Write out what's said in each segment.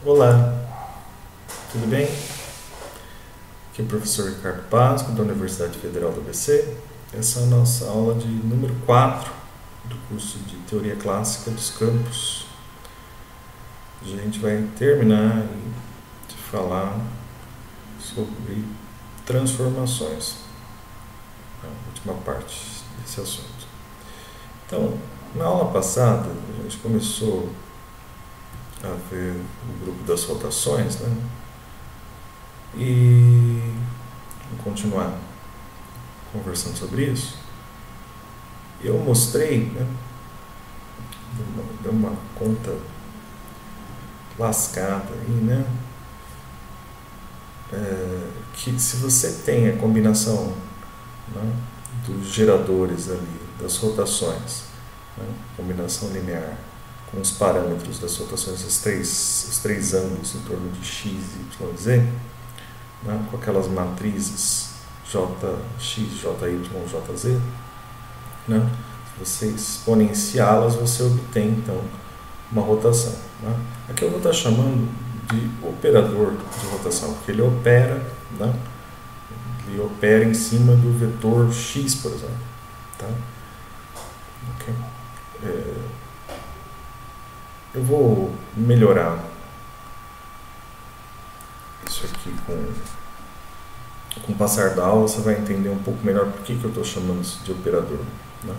Olá, tudo bem? Aqui é o professor Ricardo Pasco, da Universidade Federal do ABC. Essa é a nossa aula de número 4 do curso de Teoria Clássica dos Campos. A gente vai terminar de falar sobre transformações, a última parte desse assunto. Então, na aula passada, a gente começou a ver o grupo das rotações, né? E vou continuar conversando sobre isso. Eu mostrei, né, deu uma conta lascada aí, né? Que se você tem a combinação, né, dos geradores ali, das rotações, né, combinação linear, com os parâmetros das rotações, os três ângulos em torno de x, y, z, né, com aquelas matrizes jx, jy, jz, né, se você exponenciá-las, você obtém então uma rotação, né. Aqui eu vou estar chamando de operador de rotação, porque ele opera, né, ele opera em cima do vetor x, por exemplo. Tá? Okay. Eu vou melhorar isso aqui com o passar da aula. Você vai entender um pouco melhor por que eu estou chamando isso de operador, né?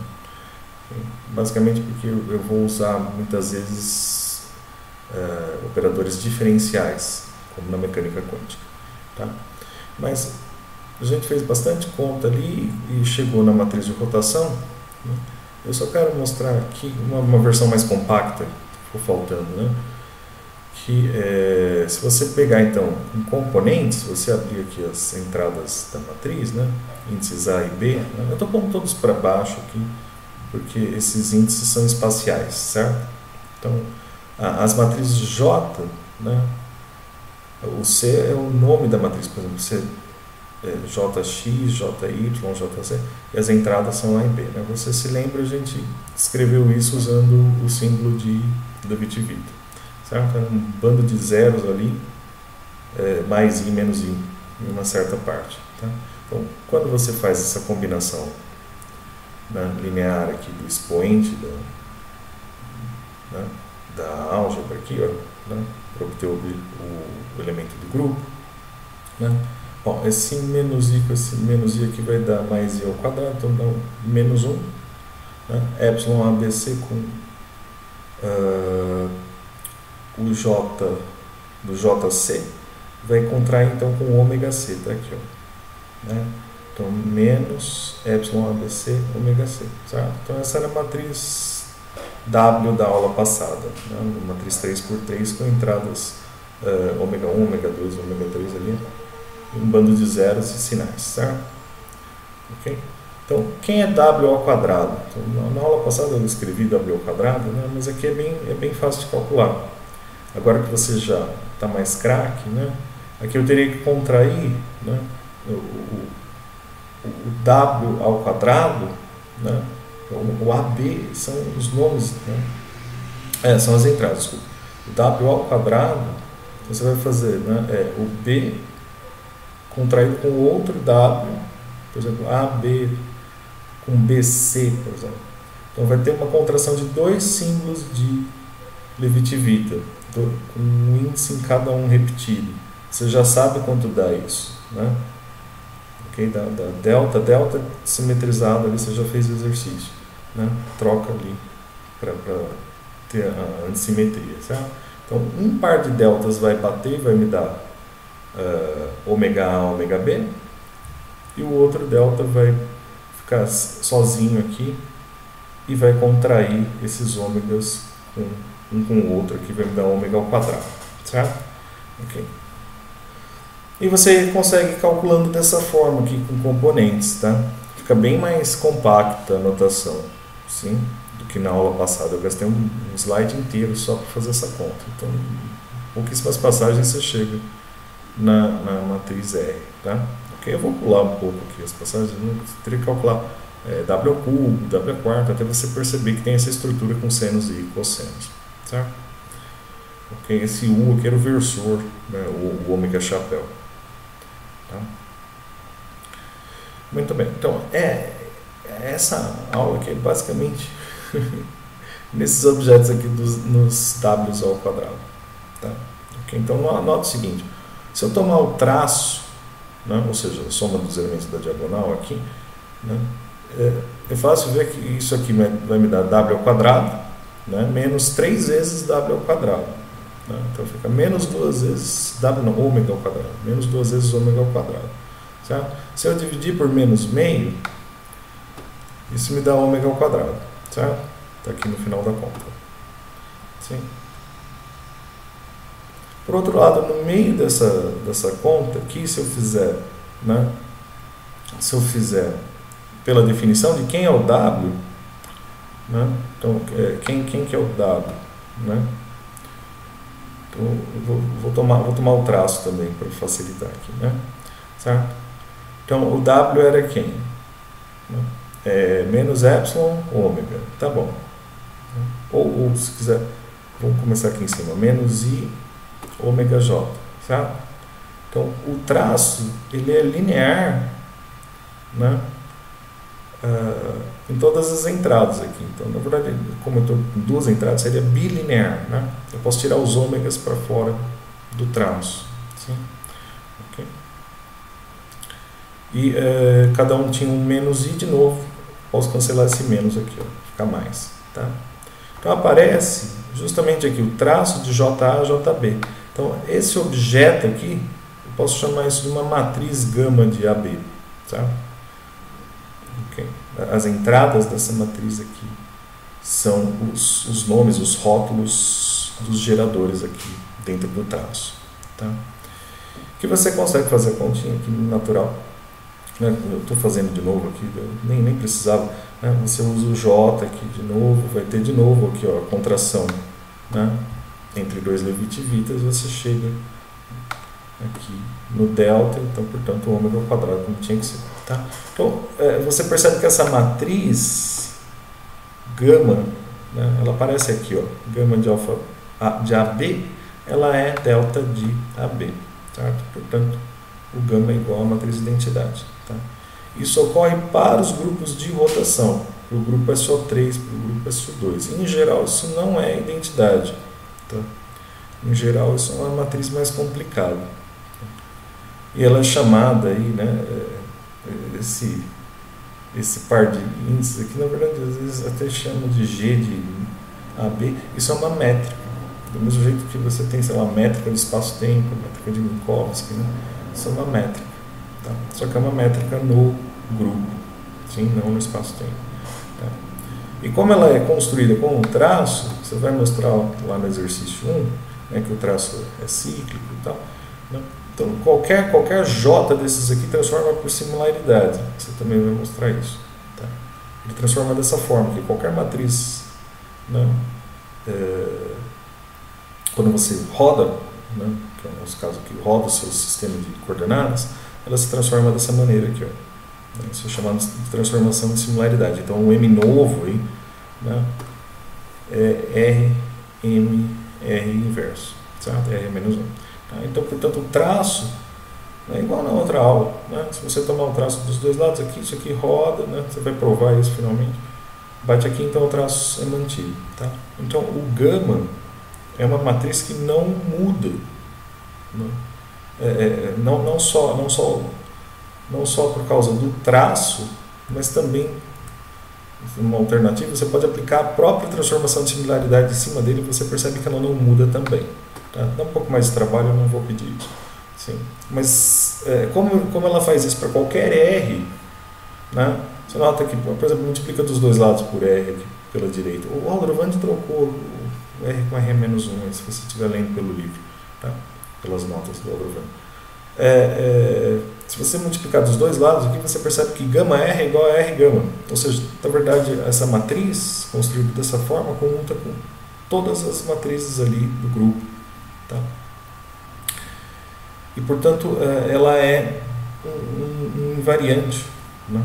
Basicamente porque eu vou usar muitas vezes operadores diferenciais, como na mecânica quântica. Tá? Mas a gente fez bastante conta ali e chegou na matriz de rotação, né? Eu só quero mostrar aqui uma versão mais compacta, ficou faltando, né? Que se você pegar então um componente, se você abrir aqui as entradas da matriz, né, índices A e B, né, eu estou pondo todos para baixo aqui, porque esses índices são espaciais, certo? Então, as matrizes J, né, o C é o nome da matriz, por exemplo, C, JX, JY, JZ, e as entradas são A e B. Né? Você se lembra, a gente escreveu isso usando o símbolo de Levi-Civita, certo? É um bando de zeros ali, mais I, menos I, em uma certa parte. Tá? Então, quando você faz essa combinação, né, linear aqui do expoente da álgebra aqui, ó, né, para obter o elemento do grupo, né? Bom, esse menos I com esse menos I aqui vai dar mais I ao quadrado, então dá menos 1, né? Epsilon ABC com o J do JC vai encontrar então com ômega C, tá aqui, ó, né? Então menos Epsilon ABC ômega C, certo? Então essa era a matriz W da aula passada, né? Uma matriz 3x3 com entradas ômega 1, ômega 2, ômega 3 ali, um bando de zeros e sinais, certo? Ok? Então, quem é W ao quadrado? Então, na aula passada eu escrevi W ao quadrado, né? Mas aqui é bem fácil de calcular. Agora que você já está mais craque, né? Aqui eu teria que contrair, né, o W ao quadrado, né? O AB são os nomes, né? São as entradas, desculpa. O W ao quadrado, você vai fazer, né, o B contraído com outro W, por exemplo, AB com BC, por exemplo. Então vai ter uma contração de dois símbolos de Levi-Civita, com um índice em cada um repetido. Você já sabe quanto dá isso, né? Ok? Dá delta simetrizado ali, você já fez o exercício, né? Troca ali para ter a antissimetria, certo? Então um par de deltas vai bater e vai me dar ômega A, ômega B, e o outro delta vai ficar sozinho aqui e vai contrair esses ômegas um com o outro aqui, vai me dar ômega ao quadrado, certo? Ok. E você consegue calculando dessa forma aqui com componentes, tá? Fica bem mais compacta a notação, sim, do que na aula passada. Eu gastei um slide inteiro só para fazer essa conta. Então, pouquíssimas passagens você chega na matriz R, tá? Ok, eu vou pular um pouco aqui as passagens, eu teria que calcular W ao cubo, W ao quarto, até você perceber que tem essa estrutura com senos e cossenos, certo? ok? Esse U aqui era o versor, né? O ômega chapéu. Tá? Muito bem, então essa aula aqui é basicamente nesses objetos aqui nos Ws ao quadrado. Tá? Okay? Então anota o seguinte, se eu tomar o traço, né? Ou seja, a soma dos elementos da diagonal aqui, né? É fácil ver que isso aqui vai me dar W ao quadrado, né? Menos 3 vezes W ao quadrado. Né? Então fica menos 2 vezes W, não, ômega ao quadrado, menos 2 vezes ômega ao quadrado. Certo? Se eu dividir por menos meio, isso me dá ômega ao quadrado. Certo? Está aqui no final da conta. Sim. Por outro lado, no meio dessa conta aqui, se eu fizer, né? Se eu fizer pela definição de quem é o W, né? Então, quem que é o W? Né? Então, eu vou tomar o traço também para facilitar aqui. Né? Certo? Então, o W era quem? Menos epsilon, ômega. Tá bom. Ou se quiser, vamos começar aqui em cima. Menos I, ômega J. Certo? Então, o traço, ele é linear, né? Em todas as entradas aqui. Então, na verdade, como eu estou com 2 entradas, seria bilinear. Né? Eu posso tirar os ômegas para fora do traço. Sim? Okay. E cada um tinha um menos I de novo. Posso cancelar esse menos aqui, ó, fica mais. Tá? Então, aparece justamente aqui o traço de JA a JB. Então, esse objeto aqui, eu posso chamar isso de uma matriz gama de AB. Tá? Okay. As entradas dessa matriz aqui são os nomes, os rótulos dos geradores aqui dentro do traço. Tá? Que você consegue fazer a continha aqui no natural. Né? Eu estou fazendo de novo aqui, nem precisava. Né? Você usa o J aqui de novo, vai ter de novo aqui ó, a contração, né? Entre 2 levitivitas, você chega aqui no delta, então, portanto, o ômega ao quadrado, como tinha que ser. Tá? Então, você percebe que essa matriz gama, né, ela aparece aqui, ó, gama de alfa de AB, ela é delta de AB. Certo? Portanto, o gama é igual à matriz de identidade. Tá? Isso ocorre para os grupos de rotação, para o grupo SO3, para o grupo SO2. Em geral, isso não é identidade. Tá? Em geral, isso é uma matriz mais complicada. E ela é chamada aí, né, esse par de índices aqui, na verdade, às vezes até chamam de G de AB. Isso é uma métrica. Do mesmo jeito que você tem, sei lá, métrica de espaço-tempo, métrica de Minkowski, né? Isso é uma métrica. Tá? Só que é uma métrica no grupo, sim, não no espaço-tempo. Tá? E como ela é construída com um traço, você vai mostrar lá no exercício 1, né, que o traço é cíclico e tal. Né? Então, qualquer J desses aqui transforma por similaridade. Você também vai mostrar isso. Tá? Ele transforma dessa forma, que qualquer matriz, né, quando você roda, né, que é o nosso caso aqui, roda o seu sistema de coordenadas, ela se transforma dessa maneira aqui. Ó. Isso é chamado de transformação de similaridade. Então, o M novo aí, né, é R inverso. Certo? R menos 1. Tá? Então, portanto, o traço é igual na outra aula. Né? Se você tomar o traço dos dois lados aqui, isso aqui roda, né? Você vai provar isso finalmente. Bate aqui, então o traço é mantido. Tá? Então, o gama é uma matriz que não muda. Né? Não só por causa do traço, mas também, uma alternativa, você pode aplicar a própria transformação de similaridade em cima dele e você percebe que ela não muda também. Tá? Dá um pouco mais de trabalho, eu não vou pedir isso. Sim. Mas como ela faz isso para qualquer R, né? Você nota que, por exemplo, multiplica dos dois lados por R aqui, pela direita. O Aldrovandi trocou o R com R-1, se você estiver lendo pelo livro, tá? Pelas notas do Aldrovandi. Se você multiplicar dos dois lados aqui, você percebe que gama R é igual a R gama. Ou seja, na verdade, essa matriz construída dessa forma comuta com todas as matrizes ali do grupo. Tá? E, portanto, ela é um invariante. Né?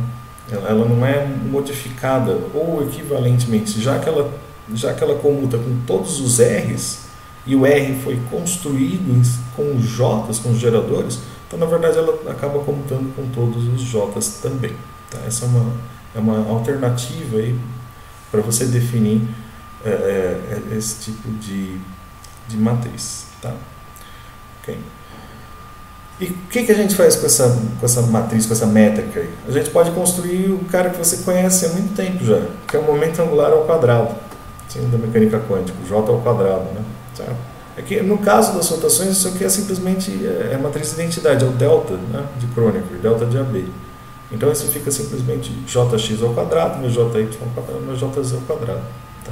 Ela não é modificada, ou equivalentemente, já que ela comuta com todos os R's, e o R foi construído com os J's, com os geradores, então na verdade ela acaba comutando com todos os J's também. Tá? Essa é uma alternativa aí para você definir esse tipo de matriz. Tá? Okay. E o que a gente faz com essa matriz, com essa métrica aí? A gente pode construir o cara que você conhece há muito tempo já, que é o momento angular ao quadrado, assim, da mecânica quântica, o J ao quadrado, né? Certo? É que no caso das rotações, isso aqui é simplesmente a matriz de identidade, é o delta, né, de Kronecker, delta de AB. Então isso fica simplesmente jx ao quadrado, meu jy ao quadrado, meu jz ao quadrado. Tá?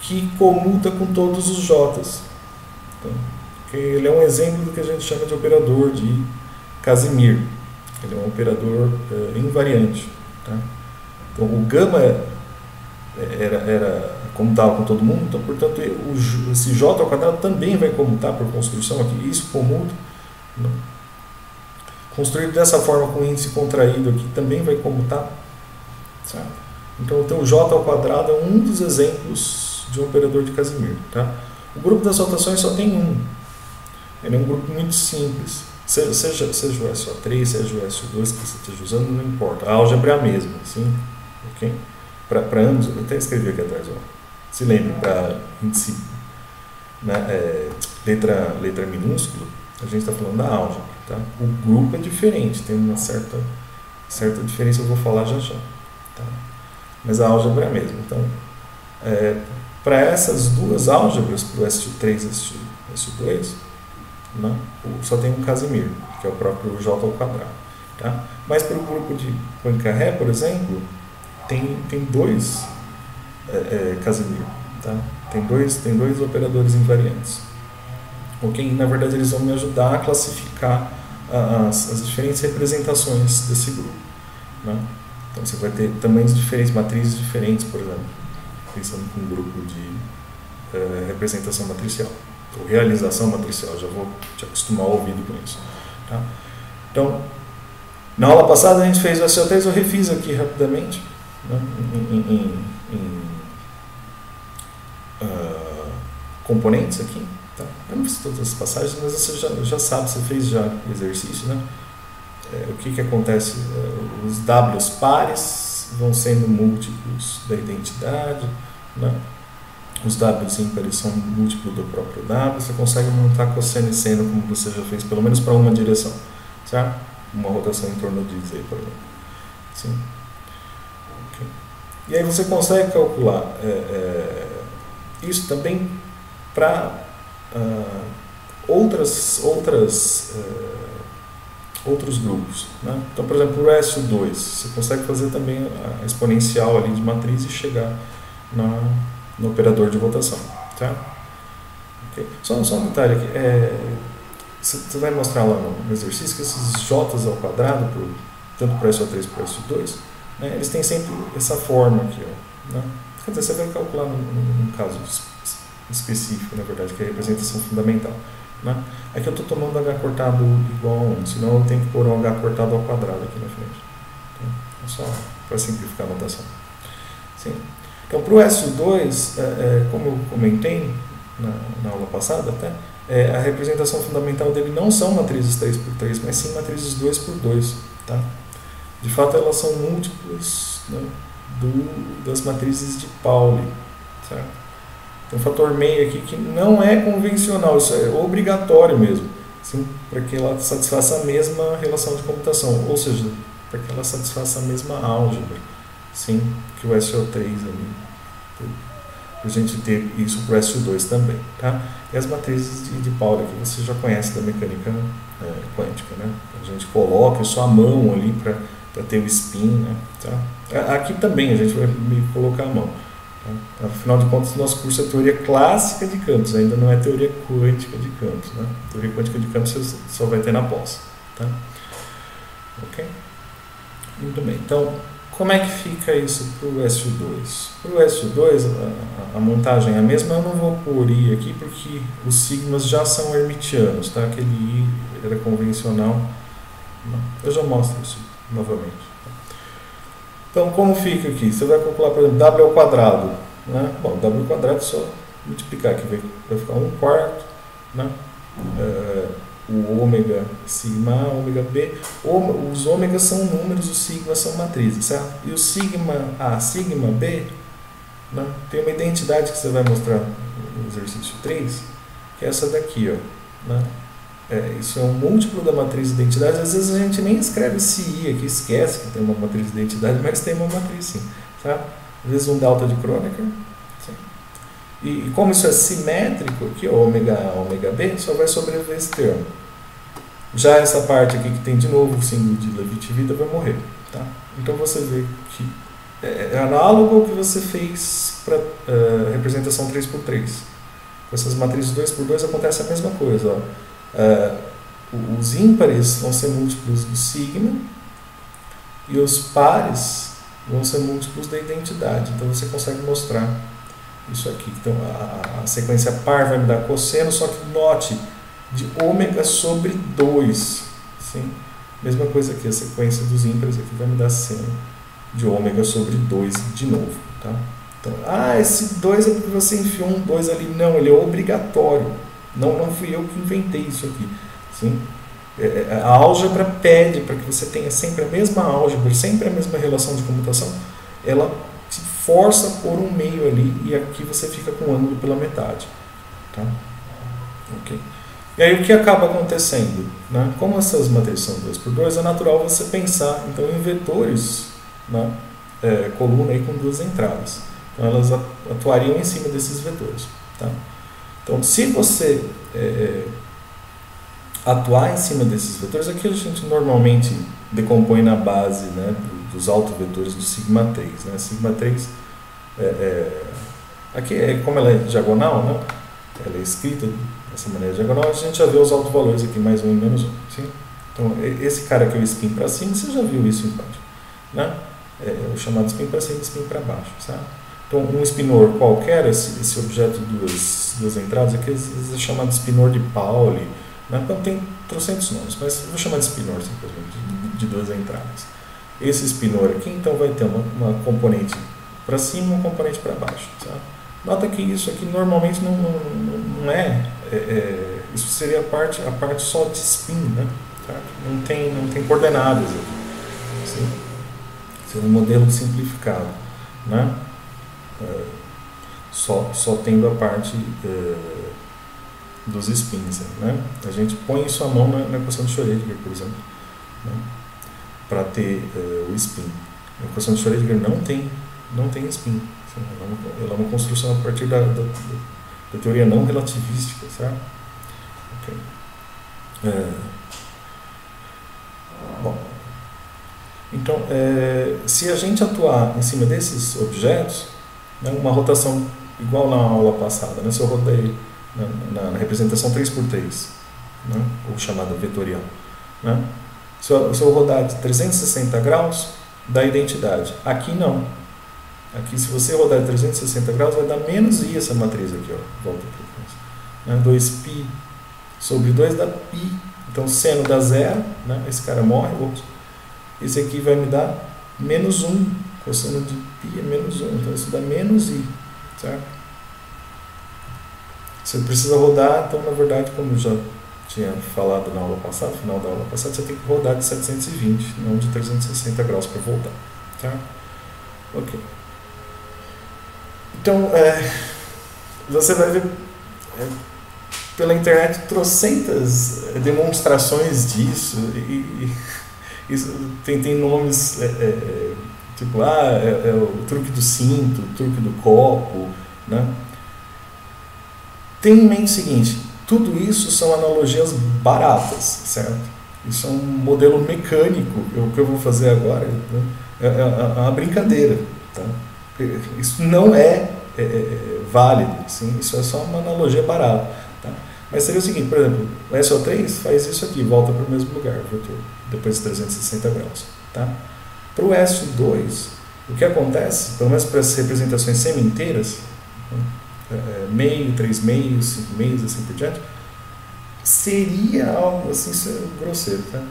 Que comuta com todos os j's. Tá? Ele é um exemplo do que a gente chama de operador de Casimir. Ele é um operador invariante. Tá? Então o gama era comutável com todo mundo, então portanto esse j ao quadrado também vai comutar por construção aqui, isso comuta. Né? Construído dessa forma com índice contraído aqui também vai comutar. Certo? Então o j ao quadrado é um dos exemplos de um operador de Casimir. Tá? O grupo das rotações só tem um. Ele é um grupo muito simples. Seja o SO3, seja o SO2 que você esteja usando, não importa. A álgebra é a mesma. Sim? Okay? Para ambos, eu até escrevi aqui atrás. Ó. Se lembre, para índice, né, letra minúscula, a gente está falando da álgebra. Tá? O grupo é diferente, tem uma certa diferença, eu vou falar já já. Tá? Mas a álgebra é a mesma. Então, para essas duas álgebras, para o SO3 e SO2, né, só tem um Casimir, que é o próprio J ao quadrado. Tá? Mas para o grupo de Poincaré, por exemplo, tem dois Casimir. Tá? Tem dois operadores invariantes. Okay? Na verdade, eles vão me ajudar a classificar as diferentes representações desse grupo. Né? Então, você vai ter tamanhos diferentes, matrizes diferentes, por exemplo, pensando com um grupo de representação matricial, ou realização matricial. Já vou te acostumar ao ouvido com isso. Tá? Então, na aula passada a gente fez o SO3, eu refiz aqui rapidamente, né, em componentes aqui. Tá? Eu não fiz todas as passagens, mas você já sabe, você fez já o exercício, né? O que acontece? Os Ws pares vão sendo múltiplos da identidade, né? Os Ws ímpares são múltiplos do próprio W. Você consegue montar cosseno e seno como você já fez, pelo menos para uma direção, certo? Uma rotação em torno de Z, por exemplo. Sim. Okay. E aí você consegue calcular isso também para outros grupos. Né? Então, por exemplo, o SO2, você consegue fazer também a exponencial ali de matriz e chegar no operador de rotação. Tá? Okay. Só um detalhe aqui. Você vai mostrar lá no exercício que esses J's ao quadrado, tanto para SO3 quanto para SO2, né, eles têm sempre essa forma aqui. Ó, né? Quer dizer, você vai calcular num caso específico, na verdade, que é a representação fundamental. Né? Aqui eu estou tomando H cortado igual a 1, senão eu tenho que pôr um H cortado ao quadrado aqui na frente. Então, é só para simplificar a notação. Sim. Então, para o SO2, como eu comentei na aula passada, até, a representação fundamental dele não são matrizes 3x3, mas sim matrizes 2x2. Tá? De fato, elas são múltiplos, né, das matrizes de Pauli. Certo? Tem um fator meio aqui que não é convencional, isso é obrigatório mesmo, assim, para que ela satisfaça a mesma relação de computação, ou seja, para que ela satisfaça a mesma álgebra, sim, que o SO3 ali, para a gente ter isso para o SO2 também. Tá? E as matrizes de Pauli que você já conhece da mecânica quântica, né? A gente coloca só a mão ali para ter o spin, né? Tá? Aqui também a gente vai colocar a mão. Afinal de contas, o nosso curso é teoria clássica de campos, ainda não é teoria quântica de campos. Né? Teoria quântica de campos você só vai ter na pós. Tá? Ok? Muito bem. Então, como é que fica isso para o SO2? Para o SO2, a montagem é a mesma, eu não vou pôr I aqui porque os sigmas já são hermitianos. Tá? Aquele I era convencional. Eu já mostro isso novamente. Então, como fica aqui? Você vai calcular, por exemplo, W ao quadrado. Né? Bom, W ao quadrado é só multiplicar, que vai ficar 1/4, né? O ômega sigma A, ômega B. Os ômegas são números, os sigmas são matrizes, certo? E o sigma A, sigma B, né, tem uma identidade que você vai mostrar no exercício 3, que é essa daqui, ó, né? Isso é um múltiplo da matriz de identidade. Às vezes a gente nem escreve esse I aqui, esquece que tem uma matriz de identidade, mas tem uma matriz sim, tá? Às vezes um delta de Kronecker. Sim. E como isso é simétrico, aqui, ó, ômega A, ômega B, só vai sobreviver esse termo. Já essa parte aqui que tem de novo o símbolo de Levitt-Vida vai morrer, tá? Então você vê que é análogo ao que você fez para representação 3x3. Com essas matrizes 2x2 acontece a mesma coisa, ó. Os ímpares vão ser múltiplos do sigma e os pares vão ser múltiplos da identidade. Então você consegue mostrar isso aqui. Então a sequência par vai me dar cosseno, só que note, de ômega sobre 2. Sim? Mesma coisa aqui, a sequência dos ímpares aqui vai me dar seno de ômega sobre 2 de novo. Tá? Então, esse 2 é porque você enfiou um 2 ali. Não, ele é obrigatório. Não fui eu que inventei isso aqui. Sim? A álgebra pede para que você tenha sempre a mesma álgebra, sempre a mesma relação de comutação. Ela te força por um meio ali e aqui você fica com o ângulo pela metade. Tá? Ok. E aí o que acaba acontecendo? Né? Como essas matrizes são 2x2, é natural você pensar então, em vetores, né? Coluna aí com 2 entradas. Então elas atuariam em cima desses vetores. Tá? Então, se você atuar em cima desses vetores, aqui a gente normalmente decompõe na base, né, dos autovetores do sigma 3. Né? Sigma 3, aqui, como ela é diagonal, né? Ela é escrita dessa maneira diagonal, a gente já vê os autovalores aqui, mais 1 e menos 1. Sim? Então, esse cara aqui é o spin para cima, você já viu isso embaixo. Né? O chamado spin para cima e spin para baixo. Sabe? Então, um spinor qualquer, esse objeto de duas entradas, aqui é chamado de spinor de Pauli, né? Então, tem trocentos nomes, mas eu vou chamar de spinor simplesmente, de 2 entradas. Esse spinor aqui, então, vai ter uma componente para cima e uma componente para baixo. Sabe? Nota que isso aqui normalmente não é, isso seria a parte só de spin, né? Tá? Não tem coordenadas aqui. Assim. Esse é um modelo simplificado, né? Só tendo a parte dos spins, né? A gente põe isso à mão na equação de Schrödinger, por exemplo, né? Para ter o spin. A equação de Schrödinger não tem spin. Ela é uma construção a partir da teoria não relativística, certo? Okay. Bom, então, se a gente atuar em cima desses objetos, né, uma rotação igual na aula passada, né, se eu rodei na representação 3x3, né, ou chamada vetorial, né, se eu rodar de 360 graus, dá identidade. Aqui não. Aqui, se você rodar de 360 graus, vai dar menos I essa matriz aqui, ó, volta para né, 2π sobre 2 dá π. Então, seno dá 0, né, esse cara morre, esse aqui vai me dar menos 1, cosseno de π é menos 1, então isso dá menos I, certo? Você precisa rodar, então, na verdade, como eu já tinha falado na aula passada, no final da aula passada, você tem que rodar de 720, não de 360 graus para voltar, certo? Ok. Então, você vai ver pela internet trocentas demonstrações disso, e isso tem nomes tipo, o truque do cinto, o truque do copo, né? Tenha em mente o seguinte, tudo isso são analogias baratas, certo? Isso é um modelo mecânico, o que eu vou fazer agora, né? É uma brincadeira, tá? Isso não é válido, sim? Isso é só uma analogia barata, tá? Mas seria o seguinte, por exemplo, o SO3 faz isso aqui, volta para o mesmo lugar, depois de 360 graus. Tá? Para o SO2, o que acontece, pelo menos para as representações semi-inteiras, meio, 3 meios, 5 meios, assim por diante, seria algo assim grosseiro, tá?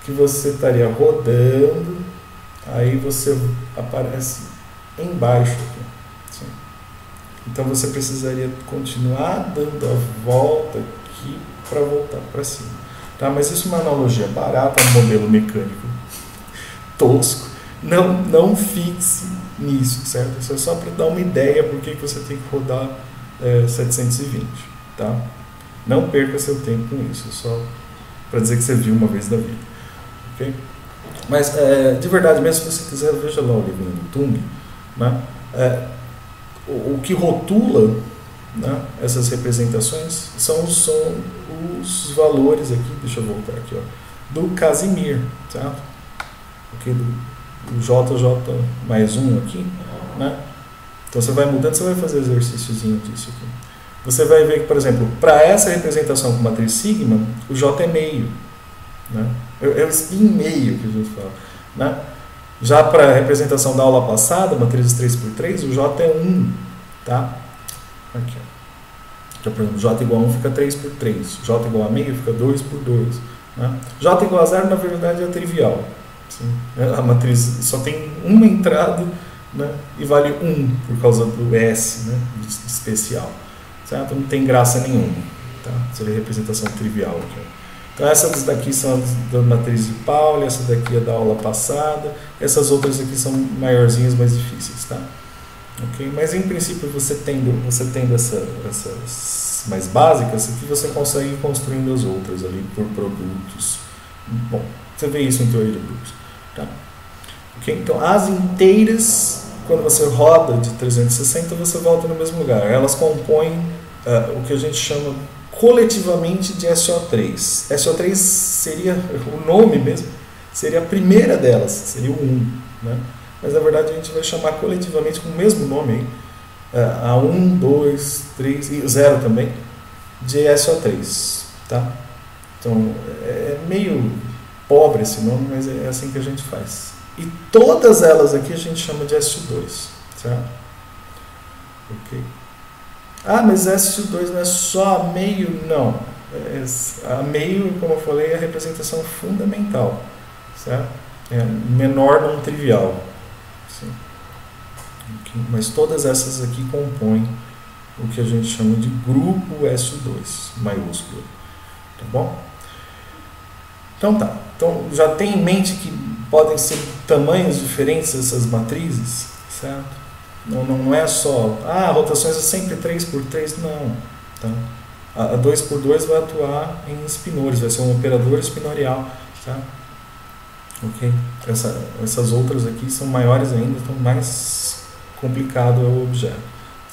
Que você estaria rodando, aí você aparece embaixo aqui. Assim. Então você precisaria continuar dando a volta aqui para voltar para cima. Tá? Mas isso é uma analogia barata, um modelo mecânico tosco. Não fixe nisso, certo? Isso é só para dar uma ideia por que você tem que rodar 720. Tá? Não perca seu tempo com isso, só para dizer que você viu uma vez na vida. Okay? Mas, de verdade, mesmo se você quiser, veja lá o livro do Tung, né? O que rotula, né, essas representações são os valores aqui, deixa eu voltar aqui, ó, do Casimir, tá? Okay, do JJ mais 1 aqui, né? Então você vai mudando, você vai fazer exercíciozinho disso aqui. Você vai ver que, por exemplo, para essa representação com matriz sigma, o J é meio, né? É o spin meio que a gente fala, né? Já para a representação da aula passada, matrizes 3x3, o J é 1, tá? Aqui, ó. Então, por exemplo, J igual a 1 fica 3x3, J igual a meio fica 2x2, né? J igual a 0, na verdade, é trivial. Assim, a matriz só tem uma entrada, né? E vale 1 por causa do S, né? De especial, certo? Não tem graça nenhuma, tá? Seria representação trivial aqui. Então essas daqui são as da matriz de Pauli, essa daqui é da aula passada, essas outras aqui são maiorzinhas, mais difíceis, tá? Okay? Mas em princípio você tendo essas mais básicas aqui, você consegue ir construindo as outras ali por produtos. Bom, você vê isso em teoria de grupos, tá? Okay? Então as inteiras, quando você roda de 360, você volta no mesmo lugar. Elas compõem o que a gente chama coletivamente de SO3. SO3 seria, o nome mesmo, seria a primeira delas, seria o 1, né? Mas na verdade a gente vai chamar coletivamente com o mesmo nome aí, a 1, 2, 3 e 0 também, de SO3, tá? Então é meio pobre esse nome, mas é assim que a gente faz. E todas elas aqui a gente chama de SO2, certo? Ok. Ah, mas SO2 não é só a meio? Não. A meio, como eu falei, é a representação fundamental, certo? É menor não trivial. Sim. Okay. Mas todas essas aqui compõem o que a gente chama de grupo SO2, maiúsculo. Tá bom? Então tá. Então já tem em mente que podem ser tamanhos diferentes essas matrizes, certo? Não é só, rotações é sempre 3x3, não. Tá? A 2x2 vai atuar em spinores, vai ser um operador spinorial. Tá? Okay? Essas outras aqui são maiores ainda, então mais complicado é o objeto.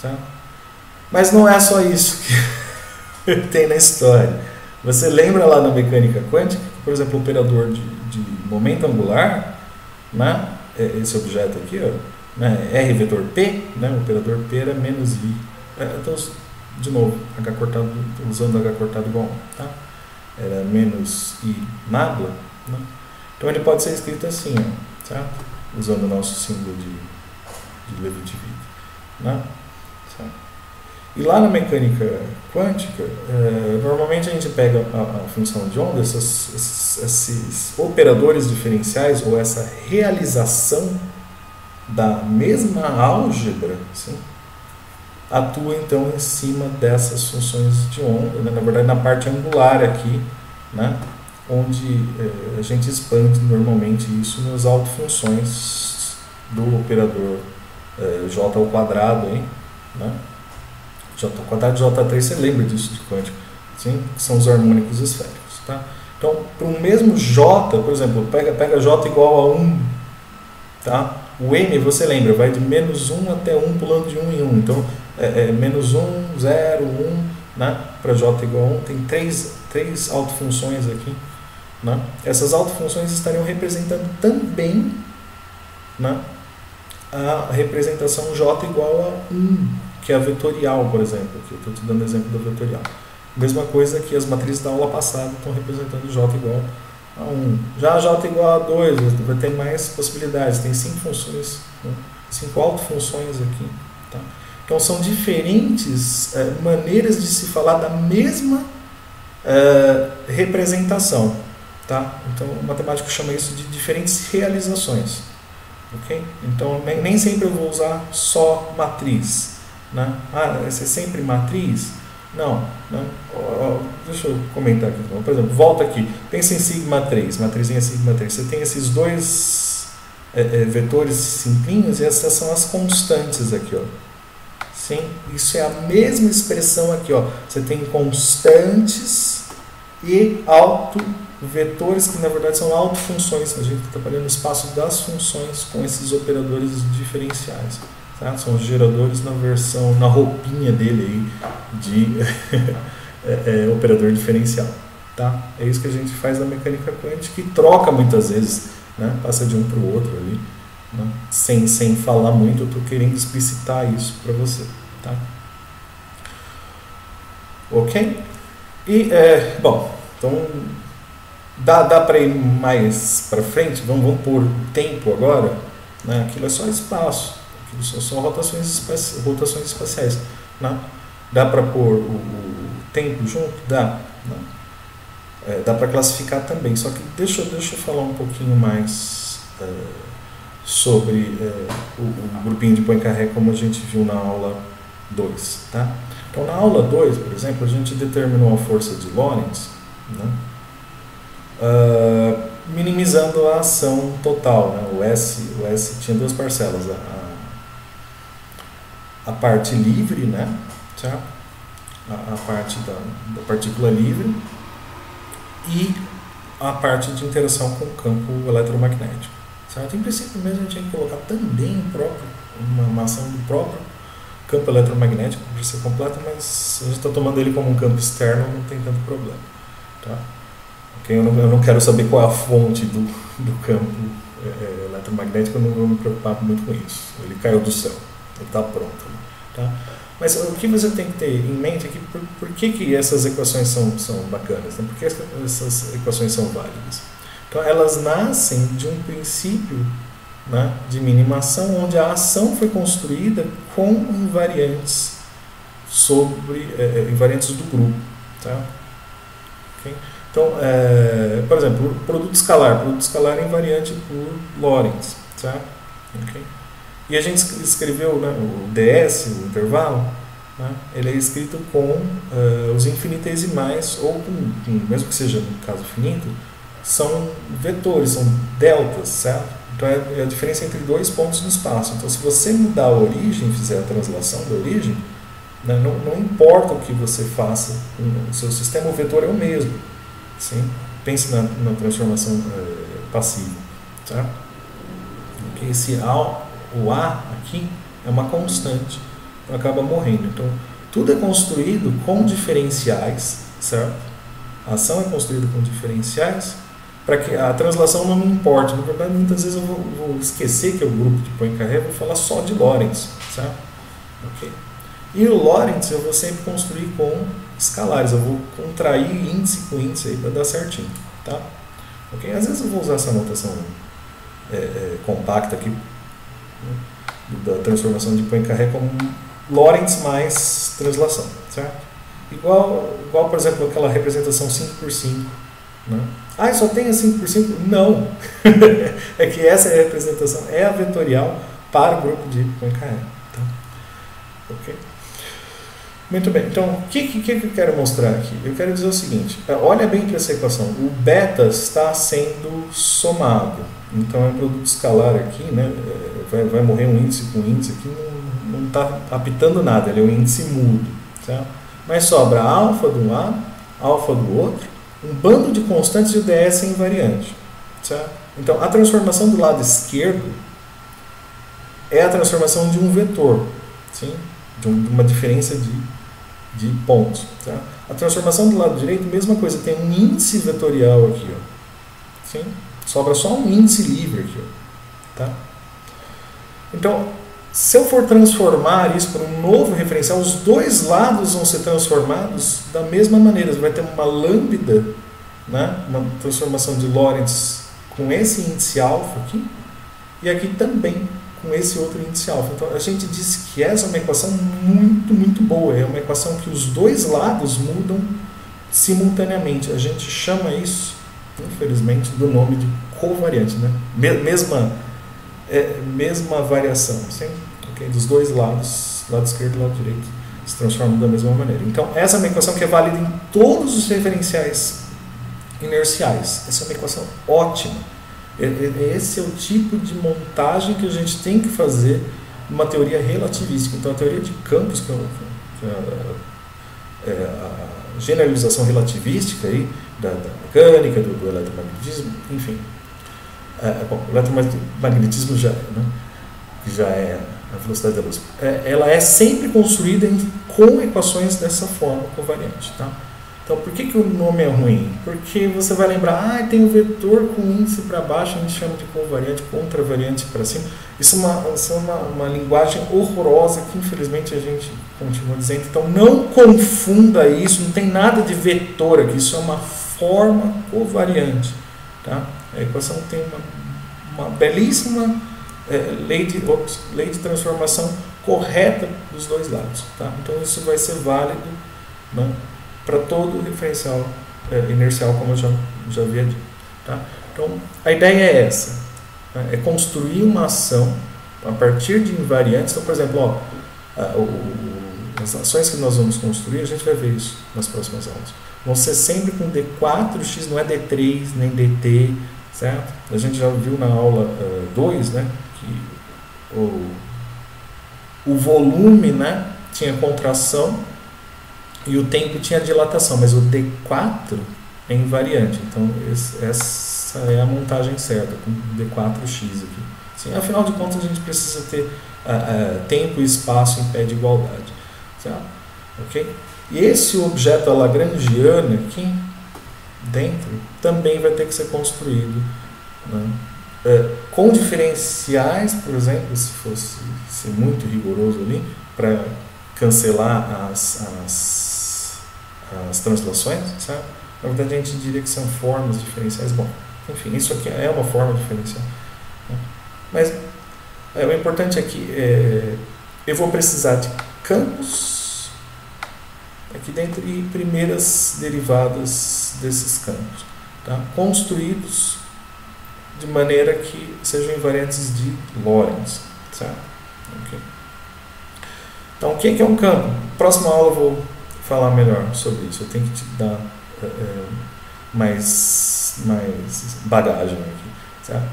Tá? Mas não é só isso que tem na história. Você lembra lá na mecânica quântica, por exemplo, o operador de momento angular, né? Esse objeto aqui, ó, né? R vetor P, né? O operador P era menos I. Então, de novo, H cortado, usando H cortado igual 1, tá? Era menos I nada, né? Então ele pode ser escrito assim, ó, certo? Usando o nosso símbolo de Levi-Divide, né? Certo? E lá na mecânica quântica, normalmente a gente pega a função de onda, esses operadores diferenciais, ou essa realização da mesma álgebra, assim, atua então em cima dessas funções de onda, né? Na verdade na parte angular aqui, né? Onde a gente expande normalmente isso nas autofunções do operador J ao quadrado, hein? Né? J ao quadrado de J3, você lembra disso de quântico, sim? Que são os harmônicos esféricos, tá? Então, para o mesmo J, por exemplo, pega J igual a 1, tá? O M, você lembra, vai de menos 1 até 1, pulando de 1 em 1. Então, menos 1, 0, 1, né? Para J igual a 1, tem três autofunções aqui, né? Essas autofunções estariam representando também, né, a representação J igual a 1, que é a vetorial, por exemplo. Aqui eu estou te dando exemplo da vetorial. Mesma coisa que as matrizes da aula passada estão representando J igual a 1. Já J igual a 2, vai ter mais possibilidades. Tem 5 funções, né? 5 autofunções aqui. Tá? Então são diferentes maneiras de se falar da mesma representação. Tá? Então o matemático chama isso de diferentes realizações. Okay? Então nem sempre eu vou usar só matriz. né? Ah, essa é sempre matriz? Não, né? Deixa eu comentar aqui. Por exemplo, volta aqui. Pensa em sigma 3, matrizinha sigma 3. Você tem esses dois vetores simplinhos e essas são as constantes aqui, ó. Sim, isso é a mesma expressão aqui, ó. Você tem constantes e autovetores, que na verdade são autofunções. A gente está trabalhando no espaço das funções com esses operadores diferenciais. Tá? São os geradores na roupinha dele aí de operador diferencial. Tá? É isso que a gente faz na mecânica quântica, que troca muitas vezes, né? Passa de um para o outro ali, né? Sem falar muito. Eu estou querendo explicitar isso para você. Tá? Ok? E, bom, então dá para ir mais para frente. Vamos por tempo agora, né? Aquilo é só espaço. São só rotações espaciais. Né? Dá para pôr o tempo junto? Dá. Né? Dá para classificar também. Só que deixa eu falar um pouquinho mais sobre o grupinho de Poincaré, como a gente viu na aula 2. Tá? Então, na aula 2, por exemplo, a gente determinou a força de Lorentz, né? Minimizando a ação total. Né? O S tinha duas parcelas. A parte livre, né? Certo? A parte da partícula livre e a parte de interação com o campo eletromagnético. Certo? Em princípio mesmo a gente tinha que colocar também uma ação do próprio campo eletromagnético para ser completo, mas a gente está tomando ele como um campo externo, não tem tanto problema. Tá? Okay? Eu não quero saber qual é a fonte do campo eletromagnético, eu não vou me preocupar muito com isso. Ele caiu do céu, ele está pronto. Tá? Mas o que você tem que ter em mente é que por que essas equações são bacanas? Né? Por que essas equações são válidas? Então, elas nascem de um princípio, né, de minimação, onde a ação foi construída com invariantes invariantes do grupo. Tá? Okay? Então, por exemplo, produto escalar é invariante por Lorentz. Tá? Okay? E a gente escreveu, né, o ds, o intervalo, né, ele é escrito com os infinitesimais, ou mesmo que seja no caso finito, são vetores, são deltas, certo? Então é a diferença entre dois pontos no espaço. Então, se você mudar a origem, fizer a translação da origem, né, não importa o que você faça, o seu sistema, o vetor é o mesmo. Sim? Pense na transformação passiva. Certo? Okay? O A aqui é uma constante, então acaba morrendo. Então, tudo é construído com diferenciais, certo? A ação é construída com diferenciais, para que a translação não me importe. Na verdade, muitas vezes eu vou esquecer que é o grupo de Poincaré, vou falar só de Lorentz, certo? Okay. E o Lorentz eu vou sempre construir com escalares, eu vou contrair índice com índice aí para dar certinho, tá? Okay? Às vezes eu vou usar essa notação compacta aqui, da transformação de Poincaré como Lorentz mais translação, certo? Igual, por exemplo, aquela representação 5x5, né? Ah, só tem a 5x5? Não! É que essa representação é a vetorial para o grupo de Poincaré. Tá? Ok? Muito bem, então o que eu quero mostrar aqui? Eu quero dizer o seguinte, olha bem para essa equação, o beta está sendo somado, então é um produto escalar aqui, né? Vai morrer um índice com índice aqui, não está apitando nada, ele é um índice mudo, certo? Mas sobra alfa de um lado, alfa do outro, um bando de constantes e o ds é invariante, certo? Então a transformação do lado esquerdo é a transformação de um vetor, sim? De uma diferença de pontos. Tá? A transformação do lado direito, mesma coisa, tem um índice vetorial aqui. Ó. Sim? Sobra só um índice livre aqui. Ó. Tá? Então, se eu for transformar isso para um novo referencial, os dois lados vão ser transformados da mesma maneira. Você vai ter uma lambda, né? Uma transformação de Lorentz com esse índice alfa aqui, e aqui também com esse outro índice alfa. Então, a gente disse que essa é uma equação muito, muito boa. É uma equação que os dois lados mudam simultaneamente. A gente chama isso, infelizmente, do nome de covariante, né? Mesma variação, sim? Okay? Dos dois lados lado esquerdo e lado direito se transformam da mesma maneira. Então, essa é uma equação que é válida em todos os referenciais inerciais. Essa é uma equação ótima. Esse é o tipo de montagem que a gente tem que fazer numa teoria relativística. Então, a teoria de campos, que é a generalização relativística aí, da mecânica, do eletromagnetismo, enfim. Bom, o eletromagnetismo já é a velocidade da luz. Ela é sempre construída com equações dessa forma, covariante. Tá? Então, por que o nome é ruim? Porque você vai lembrar, tem um vetor com índice para baixo, a gente chama de covariante, contravariante para cima. Isso é uma linguagem horrorosa que, infelizmente, a gente continua dizendo. Então, não confunda isso, não tem nada de vetor aqui, isso é uma forma covariante. Tá? A equação tem uma belíssima lei de transformação correta dos dois lados. Tá? Então, isso vai ser válido, né, para todo o referencial inercial, como eu já havia dito. Tá? Então, a ideia é essa, né? É construir uma ação a partir de invariantes. Então, por exemplo, as ações que nós vamos construir, a gente vai ver isso nas próximas aulas. Vão ser sempre com D4x, não é D3 nem DT, certo? A gente já viu na aula 2, né, que o volume, né, tinha contração e o tempo tinha dilatação, mas o D4 é invariante. Então, essa é a montagem certa, com D4x aqui. Assim, afinal de contas, a gente precisa ter tempo e espaço em pé de igualdade. Certo? Okay? E esse objeto lagrangiano aqui dentro também vai ter que ser construído, né, com diferenciais, por exemplo, se fosse ser muito rigoroso ali, para cancelar as translações, sabe? Na verdade, a gente diria que são formas diferenciais. Bom, enfim, isso aqui é uma forma diferencial. Né? Mas o importante é que eu vou precisar de campos aqui dentro e primeiras derivadas desses campos, tá? Construídos de maneira que sejam invariantes de Lorentz, certo? Okay. Então, o que é um campo? Próxima aula eu vou falar melhor sobre isso. Eu tenho que te dar mais bagagem aqui, certo?